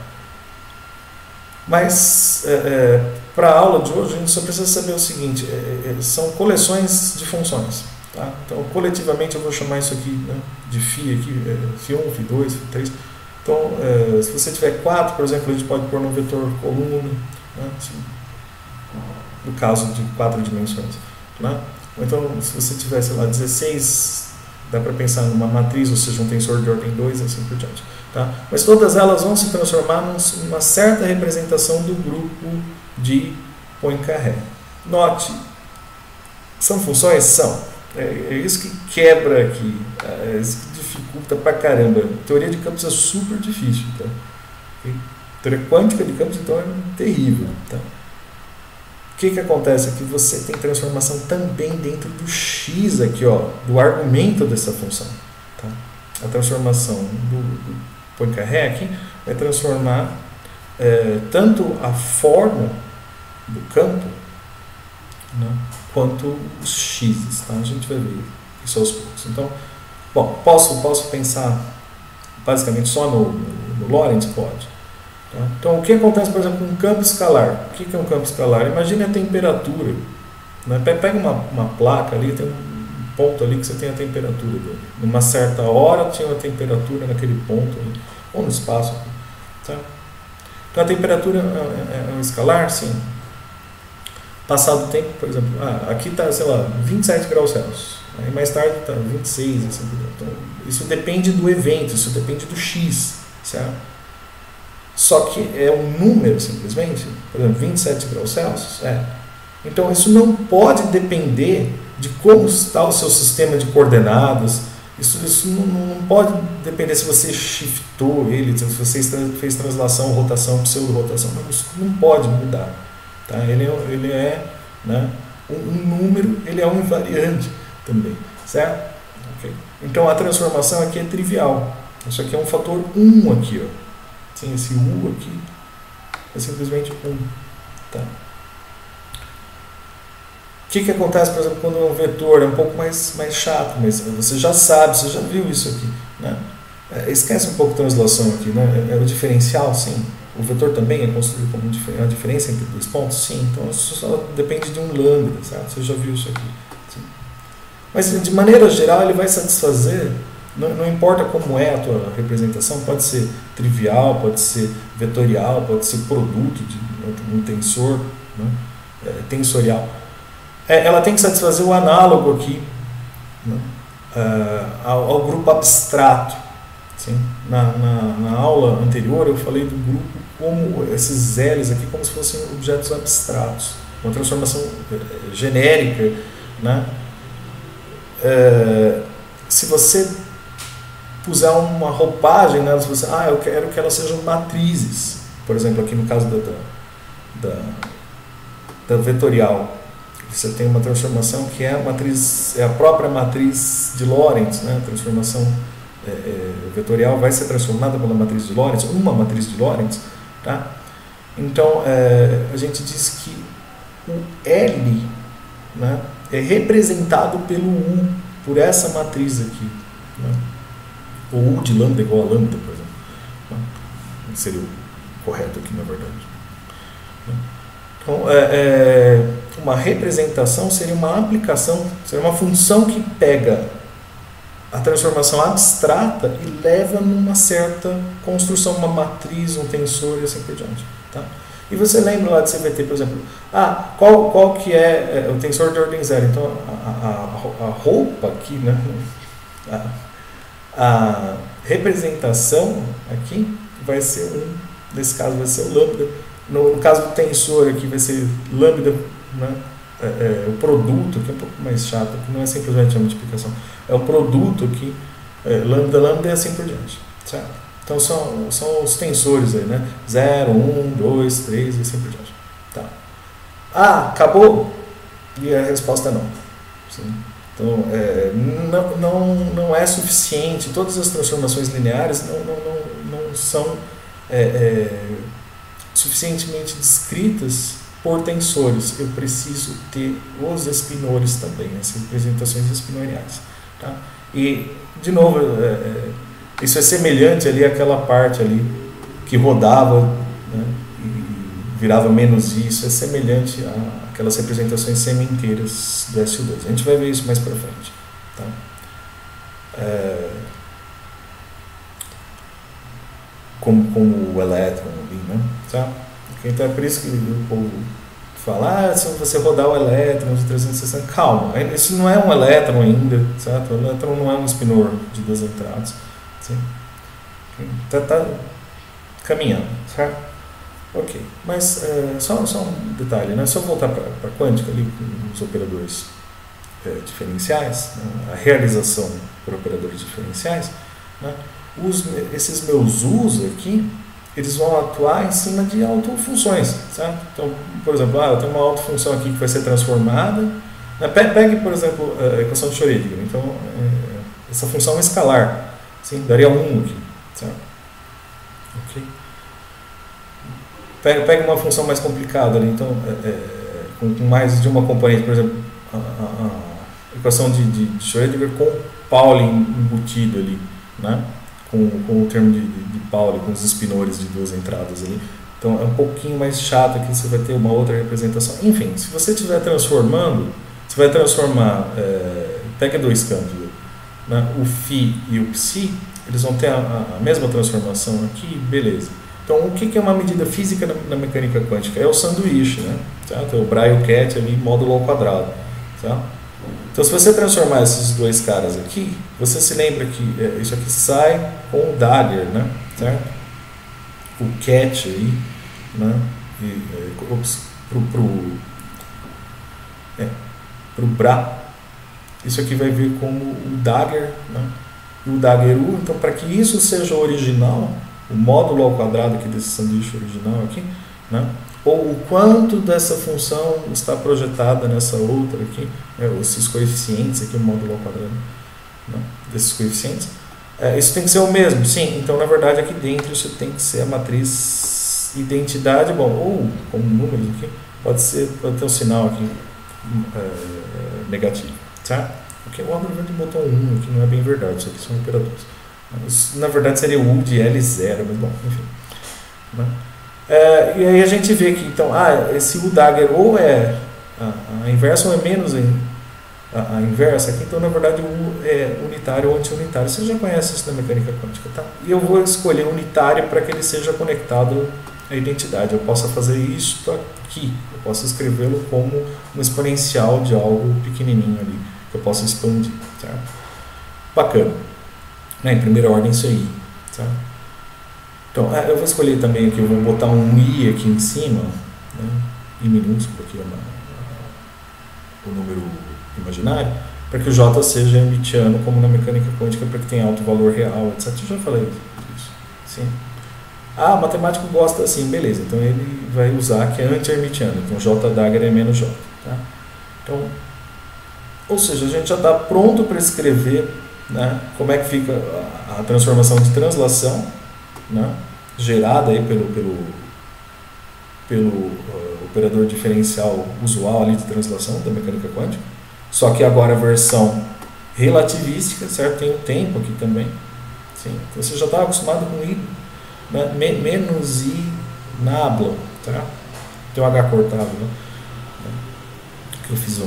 Mas, para a aula de hoje, a gente só precisa saber o seguinte, são coleções de funções. Tá? Então, coletivamente, eu vou chamar isso aqui, né, de φ, aqui, φ1, φ2, φ3. Então, se você tiver 4, por exemplo, a gente pode pôr no vetor coluna, né, assim, no caso de 4 dimensões. Né? Ou então, se você tiver, sei lá, 16, dá para pensar numa matriz, ou seja, um tensor de ordem 2 e assim por diante. Tá? Mas todas elas vão se transformar numa certa representação do grupo de Poincaré. Note, são funções? São. É isso que quebra aqui, é isso que dificulta pra caramba. A teoria de campos é super difícil. Tá? A teoria quântica de campos, então, é terrível. Tá? O que acontece é que você tem transformação também dentro do x aqui, ó, do argumento dessa função. Tá? A transformação do Poincaré aqui vai transformar tanto a forma do campo, né, quanto os x's. Tá? A gente vai ver isso aos poucos. Então, bom, posso pensar basicamente só no Lorentz? Pode. Tá? Então, o que acontece, por exemplo, com um campo escalar? O que é um campo escalar? Imagine a temperatura. Né? Pega uma placa ali, tem um ponto ali que você tem a temperatura dele. Numa certa hora tinha uma temperatura naquele ponto ali, ou no espaço. Tá? Então, a temperatura é um escalar? Sim. Passado o tempo, por exemplo, aqui está, sei lá, 27 graus Celsius. Aí mais tarde está 26, assim. Então, isso depende do evento, isso depende do x, certo? Só que é um número, simplesmente. Por exemplo, 27 graus Celsius. Então, isso não pode depender de como está o seu sistema de coordenadas. Isso não pode depender se você shiftou ele, se você fez translação, rotação, pseudo-rotação. Isso não pode mudar. Tá? Ele é, né, um número, ele é um invariante também, certo? Okay. Então a transformação aqui é trivial. Isso aqui é um fator 1 aqui, ó. Assim, esse U aqui é simplesmente 1. Tá? que acontece, por exemplo, quando é um vetor? É um pouco mais chato, mas você já sabe, você já viu isso aqui, né? Esquece um pouco a translação aqui, né? É o diferencial, sim. O vetor também é construído como uma diferença entre dois pontos, sim. Então isso só depende de um lambda, certo? Você já viu isso aqui. Sim. Mas de maneira geral ele vai satisfazer, não importa como é a tua representação, pode ser trivial, pode ser vetorial, pode ser produto de um tensor, né? Tensorial. Ela tem que satisfazer o análogo aqui, né? Ao grupo abstrato. Sim? Na aula anterior eu falei do grupo como esses L's aqui como se fossem objetos abstratos, uma transformação genérica, né? Se você puser uma roupagem nelas, você, eu quero que elas sejam matrizes, por exemplo, aqui no caso da vetorial, você tem uma transformação que é a própria matriz de Lorentz, né? A transformação vetorial vai ser transformada pela matriz de Lorentz, uma matriz de Lorentz, tá? Então a gente diz que o L, né, é representado pelo U, por essa matriz aqui, né? O U de lambda igual a lambda, por exemplo, né? Seria o correto aqui, na verdade. Então, uma representação seria uma aplicação, seria uma função que pega a transformação abstrata e leva numa certa construção, uma matriz, um tensor e assim por diante. Tá? E você lembra lá de CVT, por exemplo, qual que é o tensor de ordem zero? Então, a roupa aqui, né? A representação aqui vai ser nesse caso vai ser o lambda. No caso do tensor aqui vai ser lambda, né? O produto, que é um pouco mais chato, que não é simplesmente a multiplicação, é o produto aqui, lambda e assim por diante, certo? Então são os tensores aí, né? 0, 1, 2, 3 e assim por diante. Tá. Acabou? E a resposta é não. Sim. Então, não é suficiente, todas as transformações lineares não são suficientemente descritas por tensores. Eu preciso ter os espinores também, as representações espinoriais. Tá? E, de novo, isso é semelhante ali àquela parte ali que rodava, né, e virava menos isso, é semelhante àquelas representações semi-inteiras do SU2. A gente vai ver isso mais para frente. Tá? Como o elétron ali, né? Tá? Então é por isso que o povo fala, se você rodar o elétron de 360, calma, isso não é um elétron ainda, certo? O elétron não é um spinor de duas entradas. Tá caminhando, certo? Ok, mas só um detalhe, né? Se eu voltar para a quântica ali com os operadores diferenciais, né? A realização por operadores diferenciais, né? Esses meus U's aqui, eles vão atuar em cima de autofunções, certo? Então, por exemplo, eu tenho uma autofunção aqui que vai ser transformada, né? Pegue, por exemplo, a equação de Schrödinger. Então, essa função é escalar, sim? Daria 1 aqui, certo? Ok? Pega uma função mais complicada ali, então, com mais de uma componente, por exemplo, a equação de Schrödinger com Pauli embutido ali, né? Com o termo de Pauli, com os espinores de duas entradas ali. Então é um pouquinho mais chato aqui, você vai ter uma outra representação. Enfim, se você estiver transformando, você vai transformar, pega dois campos, né? O φ e o ψ, eles vão ter a mesma transformação aqui, beleza. Então o que é uma medida física na mecânica quântica? É o sanduíche, né? Certo? É o Bray-Cat ali, módulo ao quadrado. Certo? Então, se você transformar esses dois caras aqui, você se lembra que isso aqui sai com o dagger, né? Certo? O cat aí, né? Pro Bra, isso aqui vai vir como o dagger, né? E o dagger U. Então, para que isso seja original, o módulo ao quadrado aqui desse sanduíche original aqui, né? Ou o quanto dessa função está projetada nessa outra aqui, esses coeficientes aqui, o módulo ao quadrado, né, desses coeficientes, isso tem que ser o mesmo, sim. Então, na verdade, aqui dentro isso tem que ser a matriz identidade, ou como números aqui, pode ter um sinal aqui, negativo, certo? Porque o algoritmo botou 1 aqui, não é bem verdade, isso aqui são operadores. Isso, na verdade seria o U de L0, mas bom, enfim. Né? E aí a gente vê que então, esse U dagger ou é a inversa ou é menos a inversa aqui, então na verdade o U é unitário ou anti-unitário. Você já conhece isso na mecânica quântica, tá? E eu vou escolher unitário para que ele seja conectado à identidade. Eu possa fazer isso aqui, eu posso escrevê-lo como um exponencial de algo pequenininho ali, que eu possa expandir, certo? Bacana. Em primeira ordem isso aí, certo? Então, eu vou escolher também aqui, eu vou botar um I aqui em cima, né, em minúsculo aqui, o número imaginário, para que o J seja hermitiano, como na mecânica quântica, para que tenha alto valor real, etc. Eu já falei disso. Sim. O matemático gosta assim, beleza, então ele vai usar que é anti-hermitiano, então J dagger é menos J. Tá? Então, ou seja, a gente já está pronto para escrever, né, como é que fica a transformação de translação, né, gerada aí pelo operador diferencial usual ali de translação da mecânica quântica, só que agora a versão relativística, certo? Tem o tempo aqui também, sim. Então você já está acostumado com I, né, menos I nabla, tá? Tem o H cortado, né? Que eu fiz né?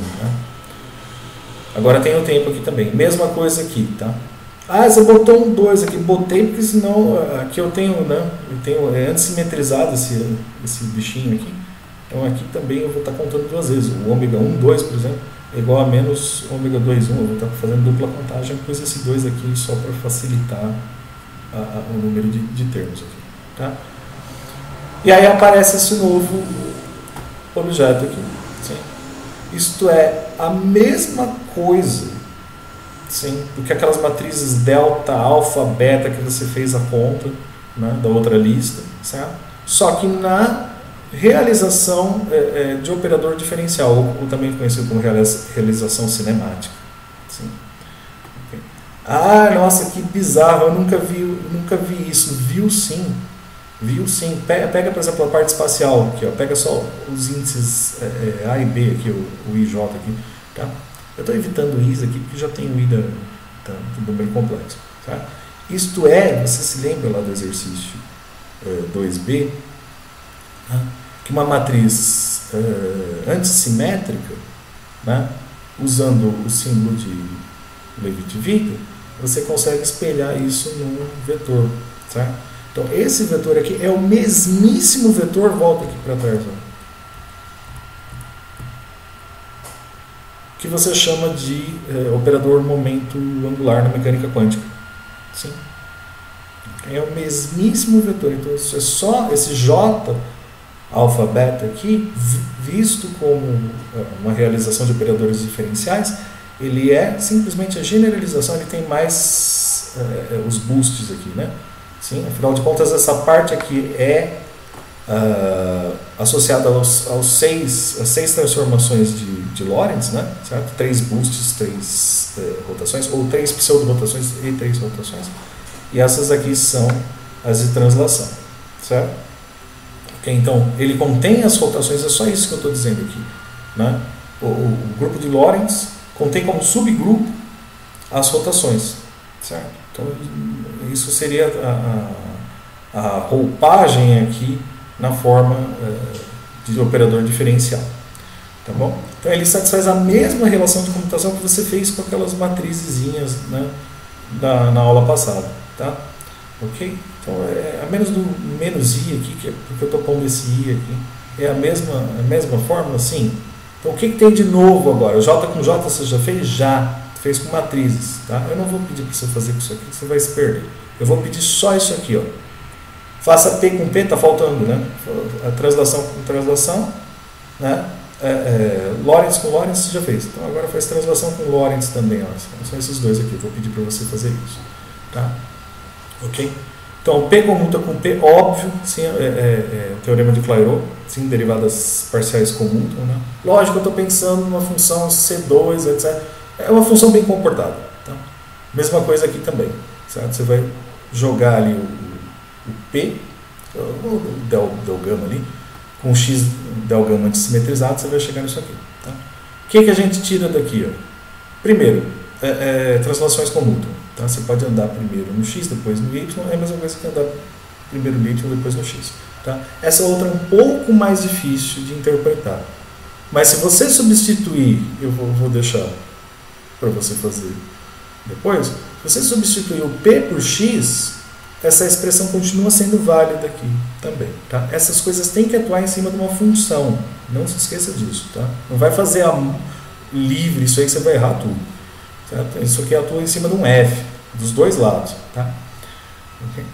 Agora tem o tempo aqui também, mesma coisa aqui, tá? Você botou um 2 aqui, botei porque senão aqui eu tenho, né? Antissimetrizado esse bichinho aqui. Então aqui também eu vou estar contando duas vezes. O ômega 1, 2, por exemplo, é igual a menos ômega 2, 1. Eu vou estar fazendo dupla contagem, pus esse 2 aqui só para facilitar o número de termos aqui, tá? E aí aparece esse novo objeto aqui. Sim. Isto é a mesma coisa, sim, do que aquelas matrizes delta, alfa, beta que você fez a conta, né, da outra lista, certo? Só que na realização de operador diferencial, ou também conhecido como realização cinemática. Sim. Okay. Nossa, que bizarro, eu nunca vi isso. Viu sim. Pega, por exemplo, a parte espacial aqui, ó, pega só os índices A e B aqui, o IJ aqui, tá? Eu estou evitando o IS aqui porque já tem o IDA, tá tudo bem complexo, tá? Isto é, você se lembra lá do exercício 2B, né, que uma matriz antissimétrica, né, usando o símbolo de Levi-Civita, você consegue espelhar isso num vetor, tá? Então esse vetor aqui é o mesmíssimo vetor, volta aqui para trás, ó, que você chama de operador momento angular na mecânica quântica. Sim. É o mesmíssimo vetor. Então, isso é só esse J alfa beta aqui, visto como uma realização de operadores diferenciais, ele é simplesmente a generalização, ele tem mais os boosts aqui, né? Sim, afinal de contas, essa parte aqui é associada às seis transformações de Lorentz, né? Certo? 3 boosts, 3 rotações, ou 3 pseudo-rotações e 3 rotações. E essas aqui são as de translação, certo? Okay, então, ele contém as rotações, é só isso que eu estou dizendo aqui, né? O grupo de Lorentz contém como subgrupo as rotações, certo? Então, isso seria a roupagem aqui na forma de operador diferencial, tá bom? Então ele satisfaz a mesma relação de computação que você fez com aquelas matrizezinhas, né, na aula passada, tá? Ok? Então a menos do menos i aqui, que é porque eu estou pondo esse i aqui, é a mesma fórmula, sim. Então o que tem de novo agora? J com J você já fez? Já. Fez com matrizes, tá? Eu não vou pedir para você fazer com isso aqui, você vai se perder. Eu vou pedir só isso aqui, ó. Faça P com P, está faltando, né? A translação com translação, né? Lorentz com Lorentz você já fez. Então agora faz translação com Lorentz também, ó. São esses dois aqui, eu vou pedir para você fazer isso, tá? Ok? Então P comuta com P, óbvio, sim, o teorema de Clairaut, sim, derivadas parciais comutam, né? Lógico, eu estou pensando numa função C2, etc. É uma função bem comportada, tá? Mesma coisa aqui também, certo? Você vai jogar ali o P, o del gama ali, com o X del gama antissimetrizado, você vai chegar nisso aqui, tá? que a gente tira daqui? Ó? Primeiro, translações comútam. Tá? Você pode andar primeiro no x, depois no y, é a mesma coisa que andar primeiro no y, depois no x. Tá? Essa outra é um pouco mais difícil de interpretar. Mas se você substituir, eu vou deixar para você fazer depois, se você substituir o p por x, essa expressão continua sendo válida aqui também. Tá? Essas coisas têm que atuar em cima de uma função. Não se esqueça disso. Tá? Não vai fazer livre, isso aí que você vai errar tudo. Certo? Isso aqui atua em cima de um f, dos dois lados. Tá? Okay?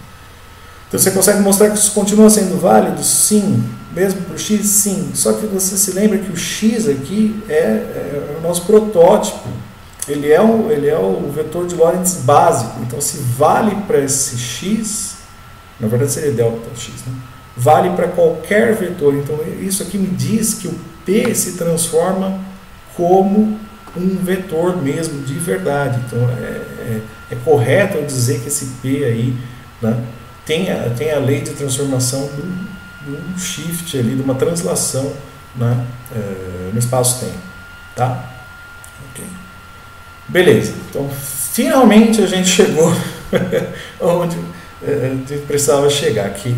Então você consegue mostrar que isso continua sendo válido? Sim. Mesmo para o x? Sim. Só que você se lembra que o x aqui é o nosso protótipo. Ele é o vetor de Lorentz básico. Então, se vale para esse x, na verdade seria delta x, né? Vale para qualquer vetor. Então, isso aqui me diz que o p se transforma como um vetor mesmo, de verdade. Então, é correto eu dizer que esse p aí, né, tem a lei de transformação de um shift ali, de uma translação, né, no espaço-tempo. Tá? Ok. Beleza. Então, finalmente a gente chegou onde a gente precisava chegar. Aqui,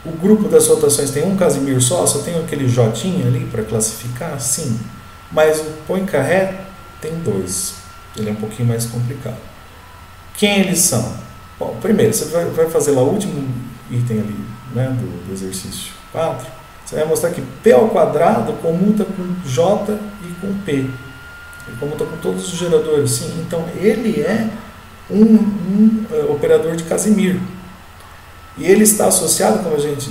o grupo das rotações tem um Casimir só tem aquele J ali para classificar? Sim. Mas o Poincaré tem dois. Ele é um pouquinho mais complicado. Quem eles são? Bom, primeiro, você vai fazer lá o último item ali, né, do exercício 4. Você vai mostrar que P ao quadrado comuta com J e com P. Ele comuta com todos os geradores. Sim, então ele é um operador de Casimir. E ele está associado, como a gente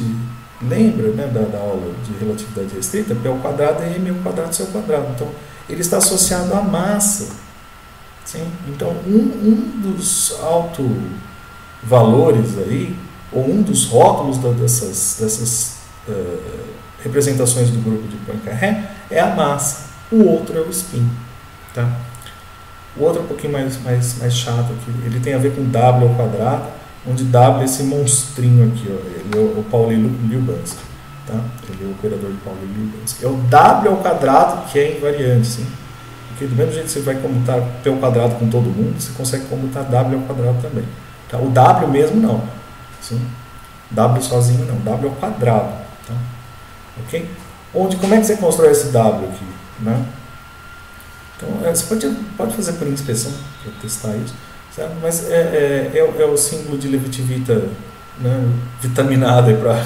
lembra, né, da aula de relatividade restrita, P ao quadrado é m ao quadrado C ao quadrado. Então, ele está associado à massa. Sim? Então, um dos autovalores aí, ou um dos rótulos dessas representações do grupo de Poincaré é a massa. O outro é o spin. Tá? O outro é um pouquinho mais chato aqui. Ele tem a ver com W ao quadrado, onde W é esse monstrinho aqui, ó. Ele é o Pauli-Liubansky, tá? Ele é o operador de Pauli-Liubansky. É o W ao quadrado que é invariante, sim. Porque do mesmo jeito que você vai comutar P ao quadrado com todo mundo, você consegue comutar W ao quadrado também. Tá? O W mesmo não. Sim? W sozinho não. W ao quadrado. Tá? Ok? Como é que você constrói esse W aqui? Né? Então, você pode fazer por inspeção para testar isso. Certo? Mas é o símbolo de Levi-Civita, né, vitaminado para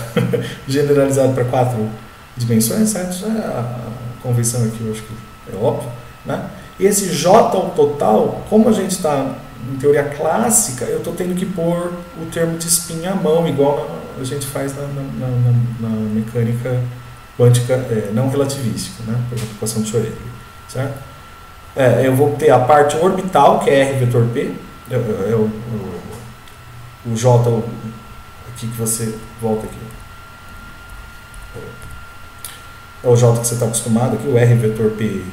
generalizado para 4 dimensões, certo? Isso é a convenção aqui, eu acho que é óbvio, né? E esse J ao total, como a gente está em teoria clássica, eu estou tendo que pôr o termo de spin à mão, igual a gente faz na mecânica quântica não relativística, né? Por exemplo, equação de Schrödinger, certo? Eu vou ter a parte orbital, que é R vetor P, o J aqui que você volta aqui. É o J que você está acostumado aqui, o R vetor P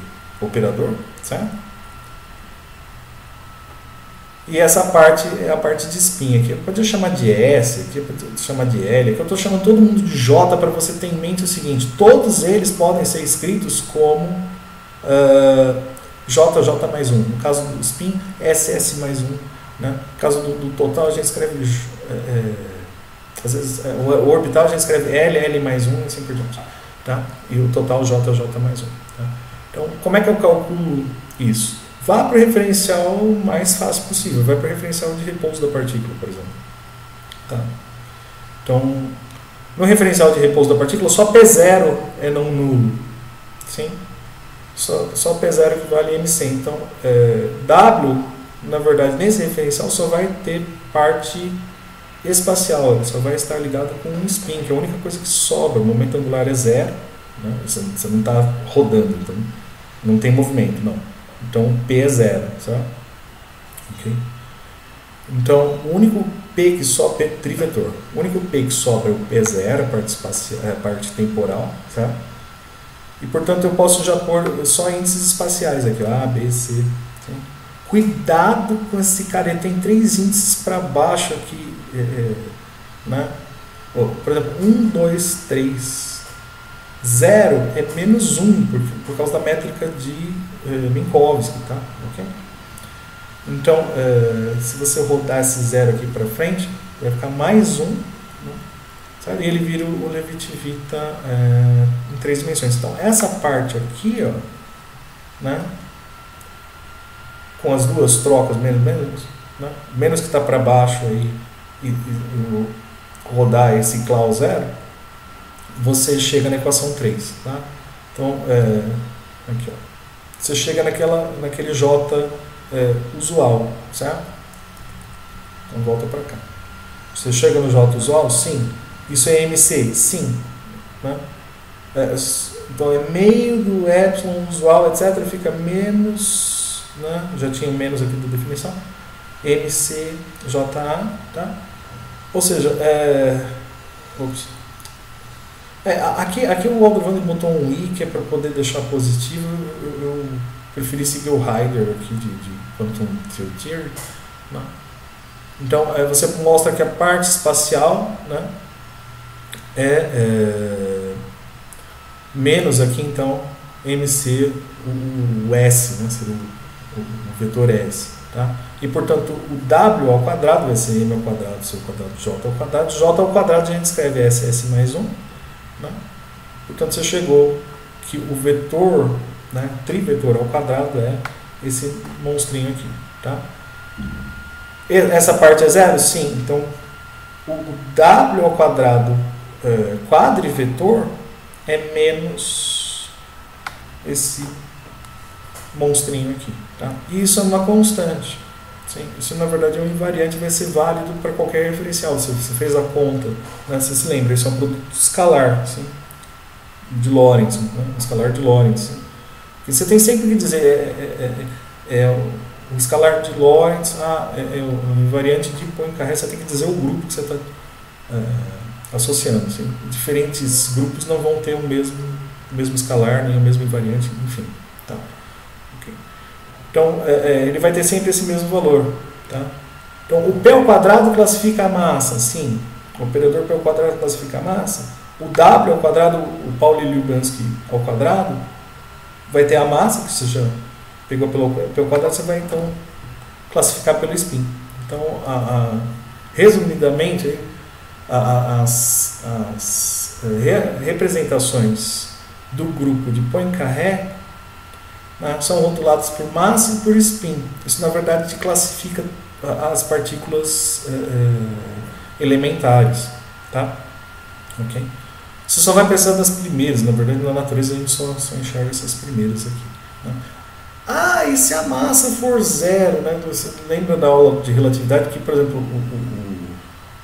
operador, certo? E essa parte é a parte de spin aqui. Pode chamar de S, aqui pode chamar de L. Aqui eu estou chamando todo mundo de J para você ter em mente o seguinte: todos eles podem ser escritos como JJ mais 1. No caso do spin, SS mais 1. Né? No caso do total, a gente escreve, às vezes, o orbital a gente escreve LL mais 1 e assim por diante. Tá? E o total JJ mais 1. Tá? Então, como é que eu calculo isso? Vá para o referencial mais fácil possível. Vai para o referencial de repouso da partícula, por exemplo. Tá? Então, no referencial de repouso da partícula, só P0 é não nulo. Sim? Só P0 equivale a MC. Então, W, na verdade, nesse referencial só vai ter parte espacial. Ele só vai estar ligado com um spin, que é a única coisa que sobra. O momento angular é 0. Né? Você não está rodando, então não tem movimento, não. Então, P é 0, certo? Ok? Então, o único P que sobra é trivetor. O único P que sobra é o P0, a parte temporal, certo? E, portanto, eu posso já pôr só índices espaciais aqui, A, B, C. Certo? Cuidado com esse cara, ele tem 3 índices para baixo aqui, né? Por exemplo, 1, 2, 3. 0 é menos 1, por causa da métrica de Minkowski, tá? Okay? Então, se você rodar esse 0 aqui para frente, vai ficar mais 1, né? Sabe? E ele vira o Levi-Civita em 3 dimensões. Então, essa parte aqui, ó, né? Com as duas trocas, né? Menos que está para baixo aí, e rodar e ciclar o 0, você chega na equação 3. Tá? Então, aqui, ó, você chega naquele J usual, certo? Então, volta para cá. Você chega no J usual? Sim. Isso é MC? Sim. Né? Então, é meio do epsilon usual, etc. Fica menos, né? Já tinha um menos aqui da definição. MCJA, tá? Ou seja, aqui o Aldrovandi botou um I, que é para poder deixar positivo. Eu preferi seguir o Heidegger aqui de Quantum Field Theory. Né? Então, você mostra que a parte espacial, né, menos aqui, então, MC, o S, né, seria o vetor S. Tá? E, portanto, o W ao quadrado vai ser M ao quadrado, C ao quadrado, J ao quadrado. J ao quadrado a gente escreve SS mais 1. Né? Portanto, você chegou que o vetor, né, trivetor ao quadrado é esse monstrinho aqui. Tá? Essa parte é 0? Sim. Então, o W ao quadrado quadrivetor é menos esse monstrinho aqui. Tá? E isso é uma constante. Sim? Isso, na verdade, é um invariante, vai ser válido para qualquer referencial. Se você fez a conta, né, você se lembra, isso é um produto escalar, sim? De Lorentz, né? Escalar de Lorentz. Sim? E você tem sempre que dizer, o escalar de Lorentz é o invariante de Poincaré, você tem que dizer o grupo que você está associando. Sim? Diferentes grupos não vão ter o mesmo escalar, nem o mesmo invariante, enfim. Tá? Okay. Então, ele vai ter sempre esse mesmo valor. Tá? Então, o P ao quadrado classifica a massa, sim. O operador P ao quadrado classifica a massa. O W ao quadrado, o Pauli-Lubianski ao quadrado, vai ter a massa, que você já pegou pelo P ao quadrado, você vai, então, classificar pelo spin. Então, resumidamente, as representações do grupo de Poincaré, né, são rotuladas por massa e por spin. Isso, na verdade, classifica as partículas elementares. Tá? Okay? Você só vai precisar das primeiras. Na verdade, na natureza, a gente só enxerga essas primeiras aqui. Né? E se a massa for 0? Né? Você lembra da aula de relatividade que, por exemplo,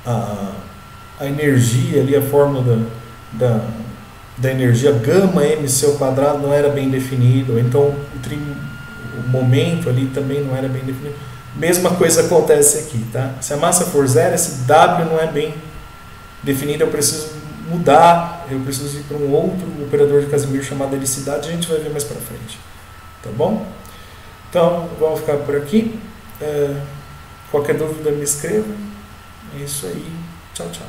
a energia ali, a fórmula da energia gama mc ao quadrado não era bem definida, ou então o momento ali também não era bem definido. Mesma coisa acontece aqui, tá? Se a massa for 0, esse W não é bem definido, eu preciso mudar, eu preciso ir para um outro operador de Casimir chamado helicidade, a gente vai ver mais para frente. Tá bom? Então, vamos ficar por aqui. Qualquer dúvida me escreva. É isso aí. Tchau, tchau.